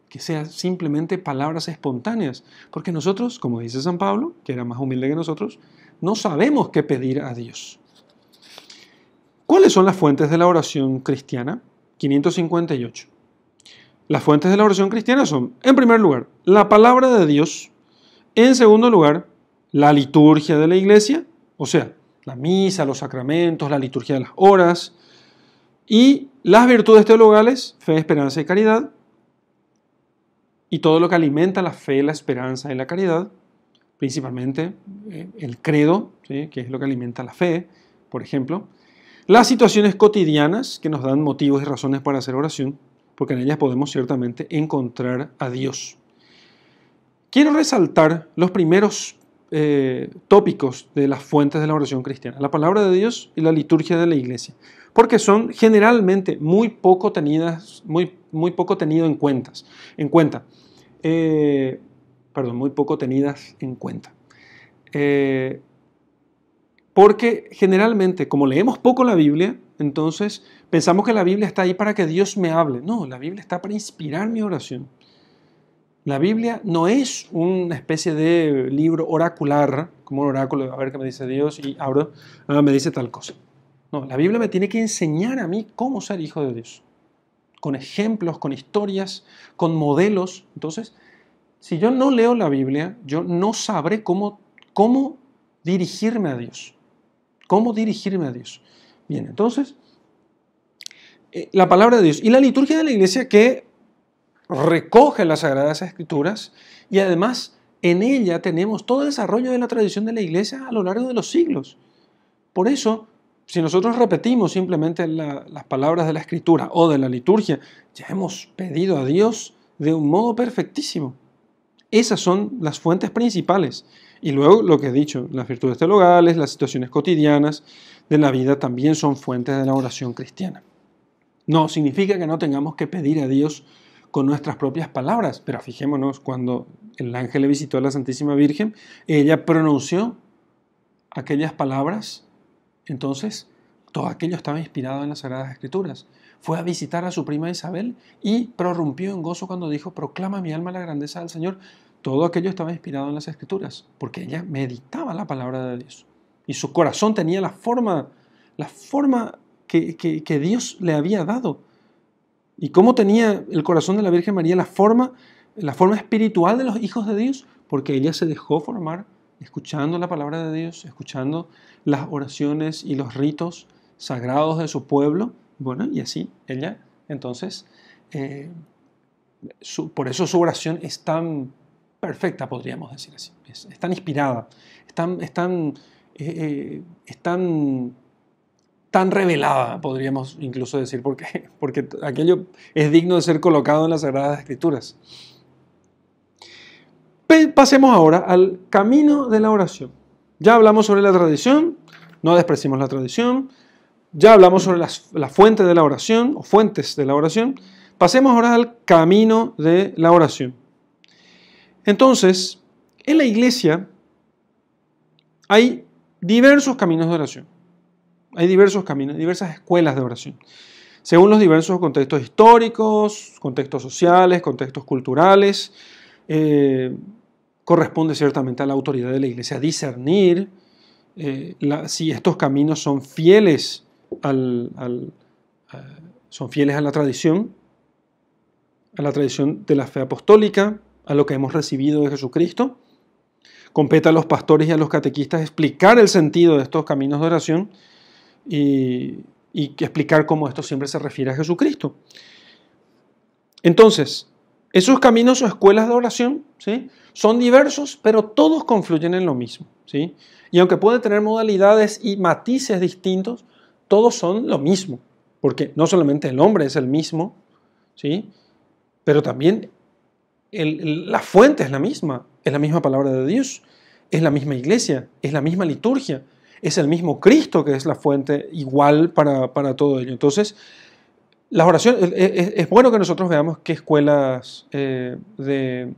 que sea simplemente palabras espontáneas. Porque nosotros, como dice San Pablo, que era más humilde que nosotros, no sabemos qué pedir a Dios. ¿Cuáles son las fuentes de la oración cristiana? 558. Las fuentes de la oración cristiana son, en primer lugar, la palabra de Dios. En segundo lugar, la liturgia de la Iglesia, o sea, la misa, los sacramentos, la liturgia de las horas, y las virtudes teologales, fe, esperanza y caridad, y todo lo que alimenta la fe, la esperanza y la caridad, principalmente el credo, ¿sí?, que es lo que alimenta la fe, por ejemplo, las situaciones cotidianas que nos dan motivos y razones para hacer oración, porque en ellas podemos ciertamente encontrar a Dios. Quiero resaltar los primeros tópicos de las fuentes de la oración cristiana, la palabra de Dios y la liturgia de la Iglesia, porque son generalmente muy poco tenido en cuenta. Muy poco tenidas en cuenta. Porque generalmente, como leemos poco la Biblia, entonces pensamos que la Biblia está ahí para que Dios me hable. No, la Biblia está para inspirar mi oración. La Biblia no es una especie de libro oracular, como un oráculo, a ver qué me dice Dios y abro, me dice tal cosa. No, la Biblia me tiene que enseñar a mí cómo ser hijo de Dios. Con ejemplos, con historias, con modelos. Entonces, si yo no leo la Biblia, yo no sabré cómo dirigirme a Dios. ¿Cómo dirigirme a Dios? Bien, entonces, la palabra de Dios y la liturgia de la Iglesia que recoge las Sagradas Escrituras y además en ella tenemos todo el desarrollo de la tradición de la Iglesia a lo largo de los siglos. Por eso, si nosotros repetimos simplemente las palabras de la Escritura o de la liturgia, ya hemos pedido a Dios de un modo perfectísimo. Esas son las fuentes principales. Y luego lo que he dicho, las virtudes teologales, las situaciones cotidianas de la vida también son fuentes de la oración cristiana. No significa que no tengamos que pedir a Dios con nuestras propias palabras, pero fijémonos, cuando el ángel le visitó a la Santísima Virgen, ella pronunció aquellas palabras, entonces todo aquello estaba inspirado en las Sagradas Escrituras. Fue a visitar a su prima Isabel y prorrumpió en gozo cuando dijo, proclama mi alma la grandeza del Señor. Todo aquello estaba inspirado en las Escrituras, porque ella meditaba la palabra de Dios. Y su corazón tenía la forma que Dios le había dado. ¿Y cómo tenía el corazón de la Virgen María la forma espiritual de los hijos de Dios? Porque ella se dejó formar escuchando la palabra de Dios, escuchando las oraciones y los ritos sagrados de su pueblo. Bueno, y así ella, entonces, por eso su oración es tan perfecta, podríamos decir así. Es tan inspirada, es tan revelada, podríamos incluso decir, porque aquello es digno de ser colocado en las Sagradas Escrituras. Pasemos ahora al camino de la oración. Ya hablamos sobre la tradición, no despreciemos la tradición. Ya hablamos sobre la fuente de la oración, o fuentes de la oración. Pasemos ahora al camino de la oración. Entonces, en la Iglesia hay diversos caminos de oración. Hay diversos caminos, diversas escuelas de oración. Según los diversos contextos históricos, contextos sociales, contextos culturales, corresponde ciertamente a la autoridad de la Iglesia discernir si estos caminos son fieles a la tradición de la fe apostólica, a lo que hemos recibido de Jesucristo. Compete a los pastores y a los catequistas explicar el sentido de estos caminos de oración y explicar cómo esto siempre se refiere a Jesucristo. Entonces, esos caminos o escuelas de oración, ¿sí?, son diversos, pero todos confluyen en lo mismo, ¿sí? Y aunque pueden tener modalidades y matices distintos, todos son lo mismo, porque no solamente el hombre es el mismo, ¿sí?, pero también la fuente es la misma palabra de Dios, es la misma iglesia, es la misma liturgia, es el mismo Cristo que es la fuente igual para todo ello. Entonces, las oraciones, es bueno que nosotros veamos qué escuelas de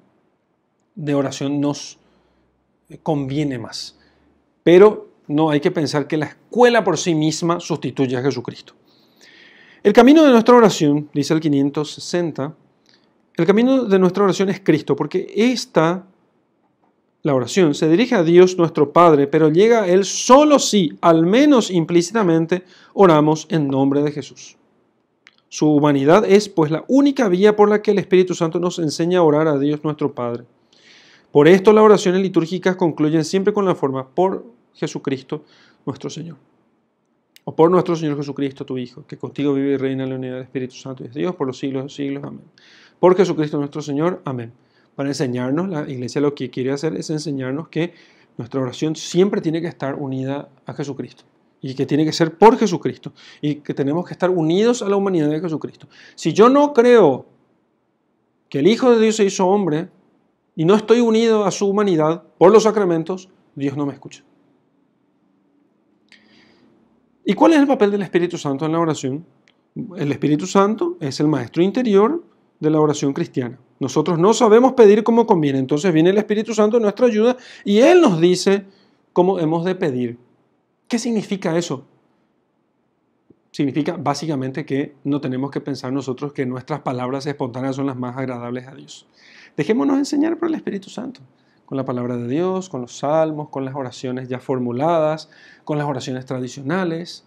oración nos conviene más. Pero no hay que pensar que la escuela por sí misma sustituye a Jesucristo. El camino de nuestra oración, dice el 560, el camino de nuestra oración es Cristo, porque la oración se dirige a Dios nuestro Padre, pero llega a Él solo si, al menos implícitamente, oramos en nombre de Jesús. Su humanidad es, pues, la única vía por la que el Espíritu Santo nos enseña a orar a Dios nuestro Padre. Por esto las oraciones litúrgicas concluyen siempre con la forma por Jesucristo nuestro Señor. O por nuestro Señor Jesucristo, tu Hijo, que contigo vive y reina en la unidad del Espíritu Santo y es Dios por los siglos de los siglos. Amén. Por Jesucristo nuestro Señor. Amén. Para enseñarnos, la Iglesia lo que quiere hacer es enseñarnos que nuestra oración siempre tiene que estar unida a Jesucristo. Y que tiene que ser por Jesucristo. Y que tenemos que estar unidos a la humanidad de Jesucristo. Si yo no creo que el Hijo de Dios se hizo hombre y no estoy unido a su humanidad por los sacramentos, Dios no me escucha. ¿Y cuál es el papel del Espíritu Santo en la oración? El Espíritu Santo es el maestro interior de la oración cristiana. Nosotros no sabemos pedir como conviene, entonces viene el Espíritu Santo en nuestra ayuda y Él nos dice cómo hemos de pedir. ¿Qué significa eso? Significa básicamente que no tenemos que pensar nosotros que nuestras palabras espontáneas son las más agradables a Dios. Dejémonos enseñar por el Espíritu Santo, con la palabra de Dios, con los salmos, con las oraciones ya formuladas, con las oraciones tradicionales,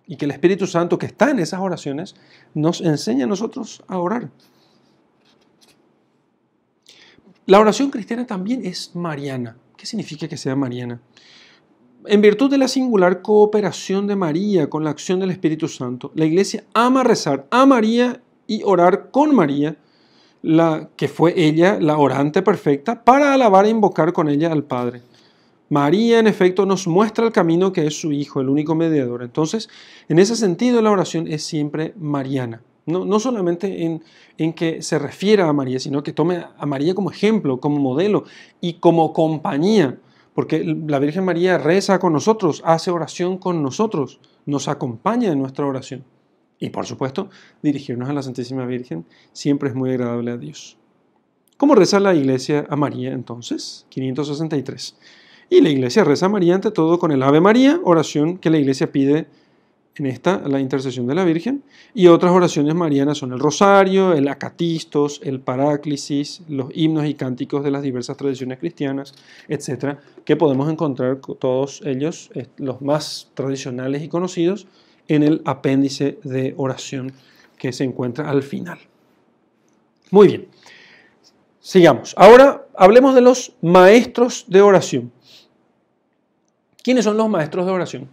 y que el Espíritu Santo que está en esas oraciones nos enseñe a nosotros a orar. La oración cristiana también es mariana. ¿Qué significa que sea mariana? En virtud de la singular cooperación de María con la acción del Espíritu Santo, la Iglesia ama rezar a María y orar con María, que fue ella la orante perfecta, para alabar e invocar con ella al Padre. María, en efecto, nos muestra el camino que es su Hijo, el único mediador. Entonces, en ese sentido, la oración es siempre mariana. No solamente en que se refiera a María, sino que tome a María como ejemplo, como modelo y como compañía. Porque la Virgen María reza con nosotros, hace oración con nosotros, nos acompaña en nuestra oración. Y por supuesto, dirigirnos a la Santísima Virgen siempre es muy agradable a Dios. ¿Cómo reza la Iglesia a María entonces? 563. Y la Iglesia reza a María ante todo con el Ave María, oración que la Iglesia pide en esta, la intercesión de la Virgen. Y otras oraciones marianas son el Rosario, el Acatistos, el Paráclisis, los himnos y cánticos de las diversas tradiciones cristianas, etcétera, que podemos encontrar todos ellos, los más tradicionales y conocidos, en el apéndice de oración que se encuentra al final. Muy bien, sigamos. Ahora hablemos de los maestros de oración. ¿Quiénes son los maestros de oración?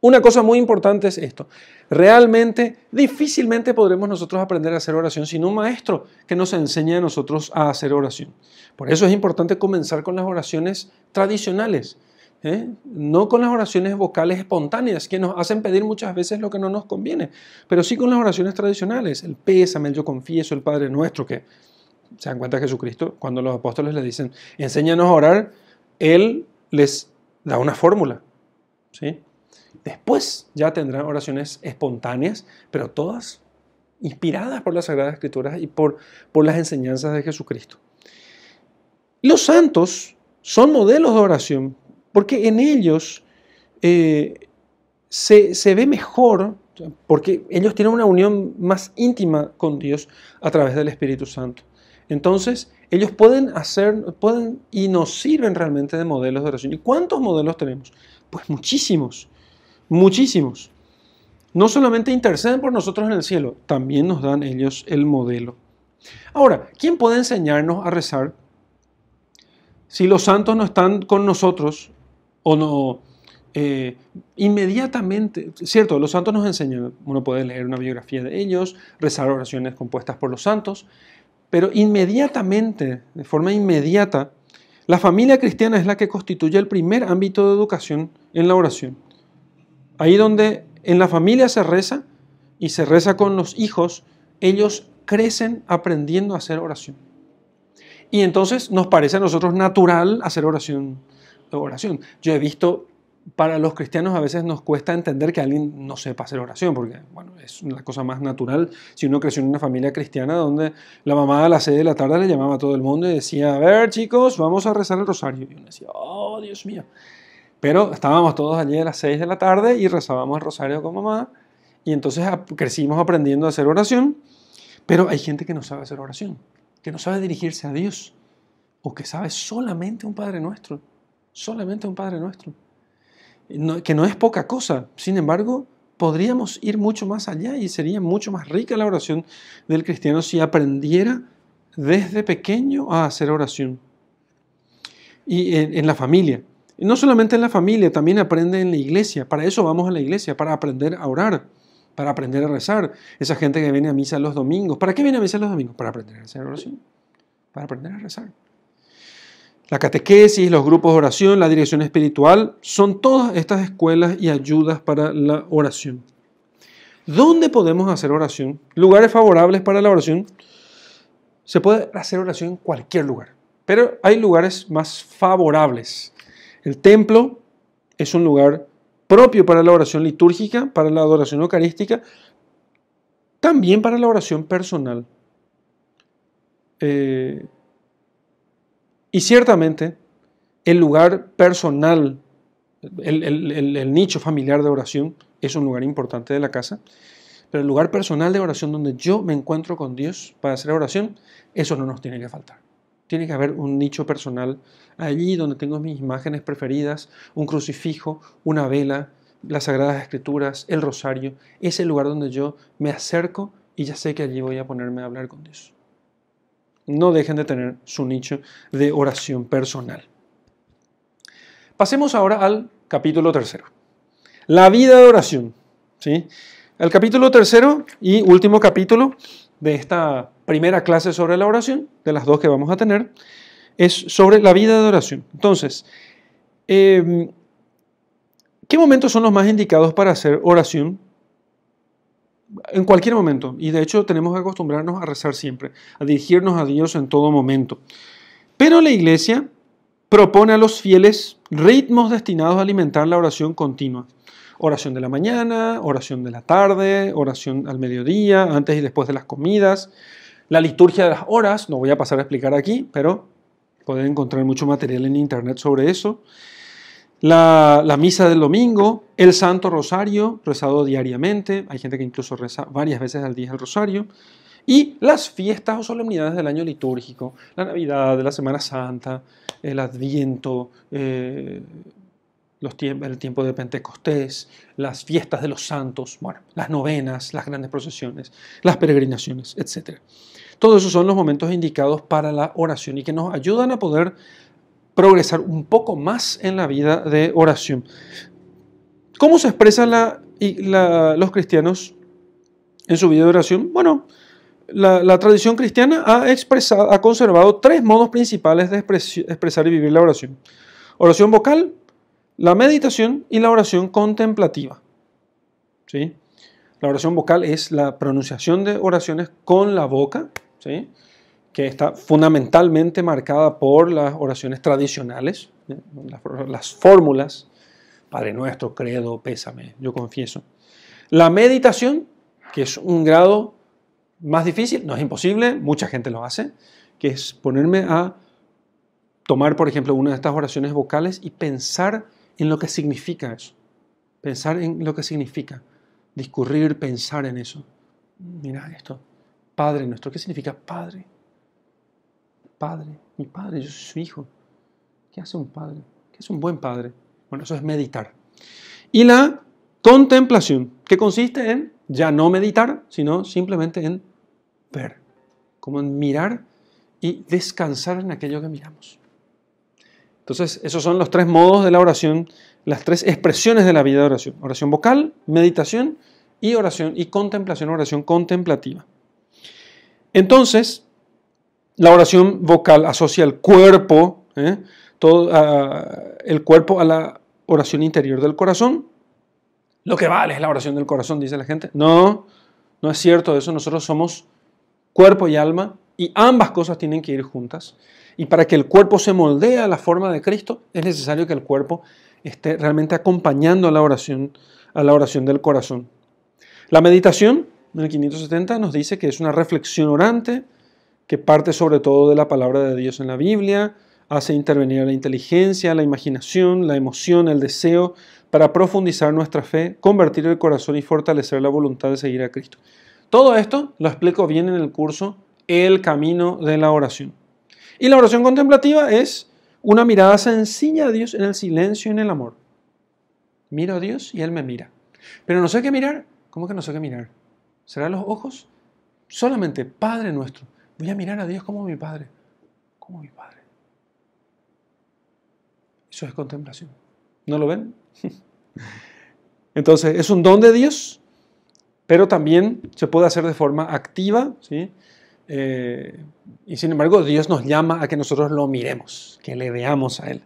Una cosa muy importante es esto. Realmente, difícilmente podremos nosotros aprender a hacer oración sin un maestro que nos enseñe a nosotros a hacer oración. Por eso es importante comenzar con las oraciones tradicionales, no con las oraciones vocales espontáneas que nos hacen pedir muchas veces lo que no nos conviene, pero sí con las oraciones tradicionales, el pésame, el yo confieso, el Padre Nuestro, que se dan cuenta Jesucristo, cuando los apóstoles le dicen, enséñanos a orar, Él les da una fórmula, ¿sí? Después ya tendrán oraciones espontáneas, pero todas inspiradas por las Sagradas Escrituras y por las enseñanzas de Jesucristo. Los santos son modelos de oración porque en ellos se ve mejor, porque ellos tienen una unión más íntima con Dios a través del Espíritu Santo. Entonces, ellos pueden y nos sirven realmente de modelos de oración. ¿Y cuántos modelos tenemos? Pues muchísimos. Muchísimos. No solamente interceden por nosotros en el cielo, también nos dan ellos el modelo. Ahora, ¿quién puede enseñarnos a rezar si los santos no están con nosotros o no inmediatamente? Cierto, los santos nos enseñan, uno puede leer una biografía de ellos, rezar oraciones compuestas por los santos, pero inmediatamente, de forma inmediata, la familia cristiana es la que constituye el primer ámbito de educación en la oración. Ahí donde en la familia se reza y se reza con los hijos, ellos crecen aprendiendo a hacer oración. Y entonces nos parece a nosotros natural hacer oración. Yo he visto para los cristianos a veces nos cuesta entender que alguien no sepa hacer oración, porque bueno, es la cosa más natural. Si uno creció en una familia cristiana donde la mamá a las 6 de la tarde le llamaba a todo el mundo y decía, a ver chicos, vamos a rezar el rosario. Y uno decía, oh Dios mío. Pero estábamos todos allí a las 6 de la tarde y rezábamos el rosario con mamá. Y entonces crecimos aprendiendo a hacer oración. Pero hay gente que no sabe hacer oración, que no sabe dirigirse a Dios, o que sabe solamente un Padre Nuestro, solamente un Padre Nuestro. Que no es poca cosa. Sin embargo, podríamos ir mucho más allá y sería mucho más rica la oración del cristiano si aprendiera desde pequeño a hacer oración. Y en la familia. Y no solamente en la familia, también aprende en la iglesia. Para eso vamos a la iglesia, para aprender a orar, para aprender a rezar. Esa gente que viene a misa los domingos. ¿Para qué viene a misa los domingos? Para aprender a hacer oración, para aprender a rezar. La catequesis, los grupos de oración, la dirección espiritual, son todas estas escuelas y ayudas para la oración. ¿Dónde podemos hacer oración? Lugares favorables para la oración. Se puede hacer oración en cualquier lugar, pero hay lugares más favorables. El templo es un lugar propio para la oración litúrgica, para la adoración eucarística, también para la oración personal. Y ciertamente el lugar personal, el nicho familiar de oración es un lugar importante de la casa, pero el lugar personal de oración donde yo me encuentro con Dios para hacer oración, eso no nos tiene que faltar. Tiene que haber un nicho personal allí donde tengo mis imágenes preferidas, un crucifijo, una vela, las Sagradas Escrituras, el rosario, ese lugar donde yo me acerco y ya sé que allí voy a ponerme a hablar con Dios. No dejen de tener su nicho de oración personal. Pasemos ahora al capítulo 3. La vida de oración. ¿Sí? El capítulo 3 y último capítulo de esta primera clase sobre la oración, de las dos que vamos a tener, es sobre la vida de oración. Entonces, ¿qué momentos son los más indicados para hacer oración? En cualquier momento, y de hecho tenemos que acostumbrarnos a rezar siempre, a dirigirnos a Dios en todo momento. Pero la Iglesia propone a los fieles ritmos destinados a alimentar la oración continua. Oración de la mañana, oración de la tarde, oración al mediodía, antes y después de las comidas. La liturgia de las horas, no voy a pasar a explicar aquí, pero pueden encontrar mucho material en internet sobre eso. La misa del domingo, el Santo Rosario, rezado diariamente. Hay gente que incluso reza varias veces al día el Rosario. Y las fiestas o solemnidades del año litúrgico, la Navidad, la Semana Santa, el Adviento, el tiempo de Pentecostés, las fiestas de los santos, bueno, las novenas, las grandes procesiones, las peregrinaciones, etc. Todos esos son los momentos indicados para la oración y que nos ayudan a poder progresar un poco más en la vida de oración. ¿Cómo se expresan los cristianos en su vida de oración? Bueno, la tradición cristiana ha conservado tres modos principales de expresar y vivir la oración. Oración vocal, la meditación y la oración contemplativa. ¿Sí? La oración vocal es la pronunciación de oraciones con la boca, ¿sí? Que está fundamentalmente marcada por las oraciones tradicionales, las fórmulas, Padre Nuestro, Credo, Pésame, yo confieso. La meditación, que es un grado más difícil, no es imposible, mucha gente lo hace, que es ponerme a tomar, por ejemplo, una de estas oraciones vocales y pensar en lo que significa eso. Pensar en lo que significa. Discurrir, pensar en eso. Mira esto, Padre Nuestro, ¿qué significa Padre? Padre, mi padre, yo soy su hijo. ¿Qué hace un padre? ¿Qué es un buen padre? Bueno, eso es meditar. Y la contemplación, que consiste en ya no meditar, sino simplemente en ver, como en mirar y descansar en aquello que miramos. Entonces, esos son los tres modos de la oración, las tres expresiones de la vida de oración. Oración vocal, meditación y oración y contemplación, oración contemplativa. Entonces, la oración vocal asocia el cuerpo, el cuerpo a la oración interior del corazón. Lo que vale es la oración del corazón, dice la gente. No, no es cierto eso. Nosotros somos cuerpo y alma y ambas cosas tienen que ir juntas. Y para que el cuerpo se moldee a la forma de Cristo, es necesario que el cuerpo esté realmente acompañando a la oración del corazón. La meditación, en el 570, nos dice que es una reflexión orante que parte sobre todo de la palabra de Dios en la Biblia, hace intervenir la inteligencia, la imaginación, la emoción, el deseo, para profundizar nuestra fe, convertir el corazón y fortalecer la voluntad de seguir a Cristo. Todo esto lo explico bien en el curso El Camino de la Oración. Y la oración contemplativa es una mirada sencilla a Dios en el silencio y en el amor. Miro a Dios y Él me mira. Pero no sé qué mirar. ¿Cómo que no sé qué mirar? ¿Serán los ojos? Solamente Padre nuestro. Voy a mirar a Dios como mi Padre. Como mi Padre. Eso es contemplación. ¿No lo ven? Entonces, es un don de Dios, pero también se puede hacer de forma activa, ¿sí? Y sin embargo, Dios nos llama a que nosotros lo miremos, que le veamos a Él.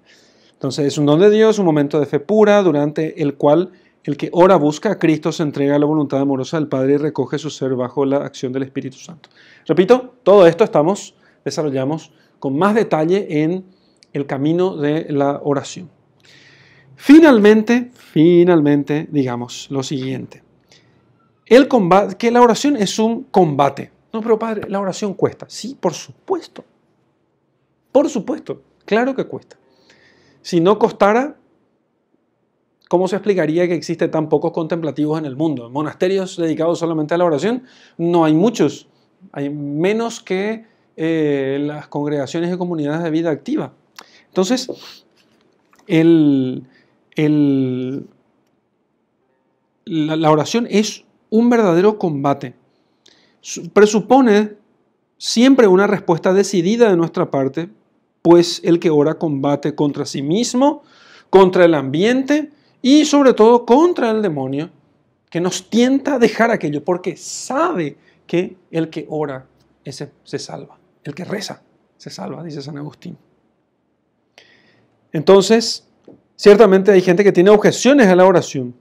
Entonces, es un don de Dios, un momento de fe pura, durante el cual el que ora busca a Cristo se entrega a la voluntad amorosa del Padre y recoge su ser bajo la acción del Espíritu Santo. Repito, todo esto desarrollamos con más detalle en el camino de la oración. Finalmente, digamos lo siguiente. El combate, que la oración es un combate. No, pero padre, la oración cuesta. Sí, por supuesto. Por supuesto, claro que cuesta. Si no costara, ¿cómo se explicaría que existen tan pocos contemplativos en el mundo? Monasterios dedicados solamente a la oración, no hay muchos. Hay menos que las congregaciones y comunidades de vida activa. Entonces, la oración es un verdadero combate. Presupone siempre una respuesta decidida de nuestra parte, pues el que ora combate contra sí mismo, contra el ambiente y sobre todo contra el demonio, que nos tienta a dejar aquello, porque sabe que el que ora ese se salva. El que reza se salva, dice San Agustín. Entonces, ciertamente hay gente que tiene objeciones a la oración.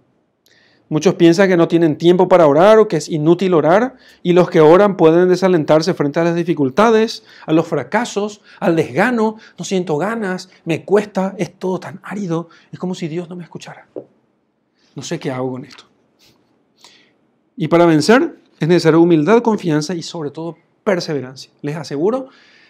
Muchos piensan que no tienen tiempo para orar o que es inútil orar, y los que oran pueden desalentarse frente a las dificultades, a los fracasos, al desgano. No siento ganas, me cuesta, es todo tan árido, es como si Dios no me escuchara. No sé qué hago con esto. Y para vencer es necesaria humildad, confianza y sobre todo perseverancia. Les aseguro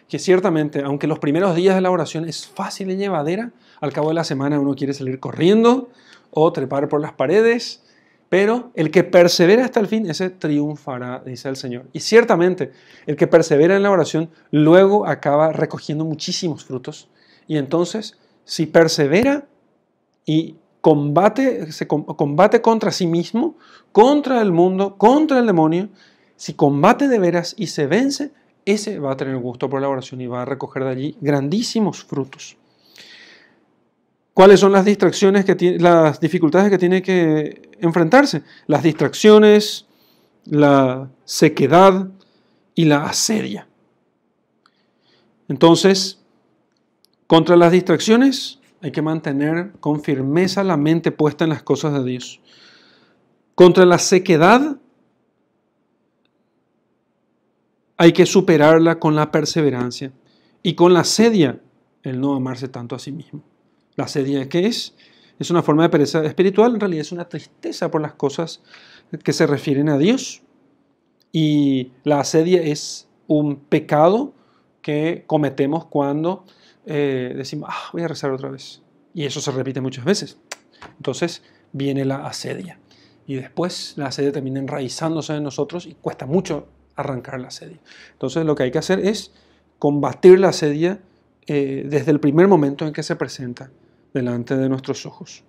que ciertamente, aunque los primeros días de la oración es fácil y llevadera, al cabo de la semana uno quiere salir corriendo o trepar por las paredes, pero el que persevera hasta el fin, ese triunfará, dice el Señor. Y ciertamente, el que persevera en la oración luego acaba recogiendo muchísimos frutos. Y entonces, si persevera y se combate contra sí mismo, contra el mundo, contra el demonio, si combate de veras y se vence, ese va a tener gusto por la oración y va a recoger de allí grandísimos frutos. ¿Cuáles son las distracciones las dificultades que tiene que enfrentarse? Las distracciones, la sequedad y la asedia. Entonces, contra las distracciones hay que mantener con firmeza la mente puesta en las cosas de Dios. Contra la sequedad hay que superarla con la perseverancia. Y con la asedia, el no amarse tanto a sí mismo. La asedia, ¿qué es? Es una forma de pereza espiritual, en realidad es una tristeza por las cosas que se refieren a Dios. Y la asedia es un pecado que cometemos cuando decimos, voy a rezar otra vez. Y eso se repite muchas veces. Entonces viene la asedia. Y después la asedia termina enraizándose en nosotros y cuesta mucho arrancar la asedia. Entonces lo que hay que hacer es combatir la asedia desde el primer momento en que se presenta delante de nuestros ojos.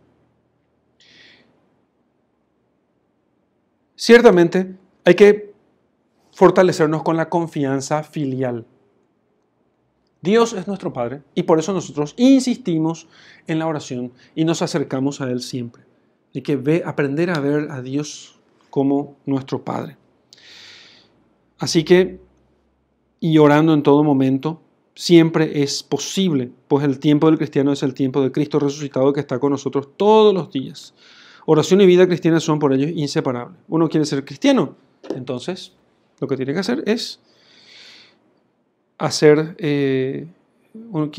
Ciertamente hay que fortalecernos con la confianza filial. Dios es nuestro Padre y por eso nosotros insistimos en la oración y nos acercamos a Él siempre. Hay que aprender a ver a Dios como nuestro Padre. Así que, y orando en todo momento, siempre es posible, pues el tiempo del cristiano es el tiempo de Cristo resucitado que está con nosotros todos los días. Oración y vida cristiana son por ello inseparables. Uno quiere ser cristiano, entonces lo que tiene que hacer es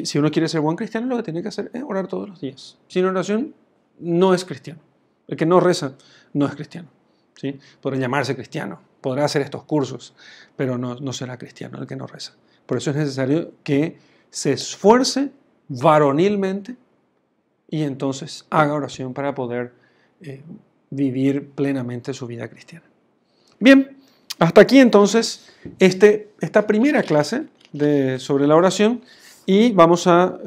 si uno quiere ser buen cristiano, lo que tiene que hacer es orar todos los días. Sin oración no es cristiano. El que no reza no es cristiano. ¿Sí? Podrá llamarse cristiano, podrá hacer estos cursos, pero no será cristiano el que no reza. Por eso es necesario que se esfuerce varonilmente y entonces haga oración para poder vivir plenamente su vida cristiana. Bien, hasta aquí entonces esta primera clase sobre la oración y vamos a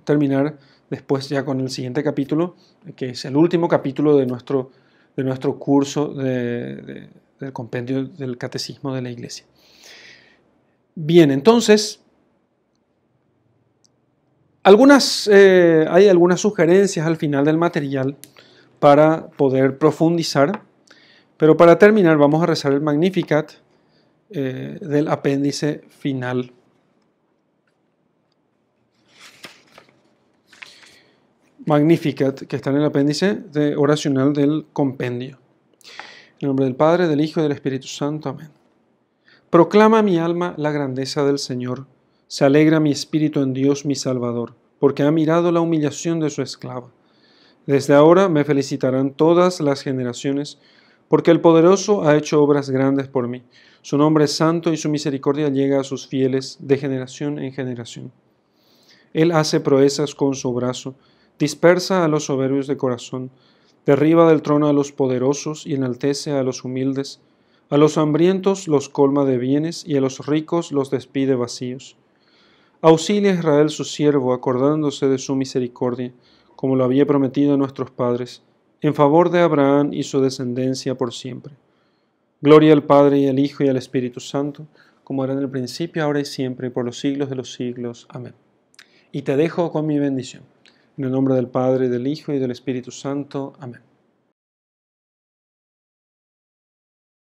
terminar después ya con el siguiente capítulo, que es el último capítulo de nuestro curso del compendio del Catecismo de la Iglesia. Bien, entonces, hay algunas sugerencias al final del material para poder profundizar, pero para terminar vamos a rezar el Magnificat del apéndice final. Magnificat, que está en el apéndice oracional del compendio. En el nombre del Padre, del Hijo y del Espíritu Santo. Amén. Proclama mi alma la grandeza del Señor. Se alegra mi espíritu en Dios mi Salvador, porque ha mirado la humillación de su esclava. Desde ahora me felicitarán todas las generaciones, porque el Poderoso ha hecho obras grandes por mí. Su nombre es santo y su misericordia llega a sus fieles de generación en generación. Él hace proezas con su brazo, dispersa a los soberbios de corazón, derriba del trono a los poderosos y enaltece a los humildes. A los hambrientos los colma de bienes y a los ricos los despide vacíos. Auxilia a Israel su siervo, acordándose de su misericordia, como lo había prometido a nuestros padres, en favor de Abraham y su descendencia por siempre. Gloria al Padre y al Hijo y al Espíritu Santo, como era en el principio, ahora y siempre, y por los siglos de los siglos. Amén. Y te dejo con mi bendición. En el nombre del Padre, del Hijo y del Espíritu Santo. Amén.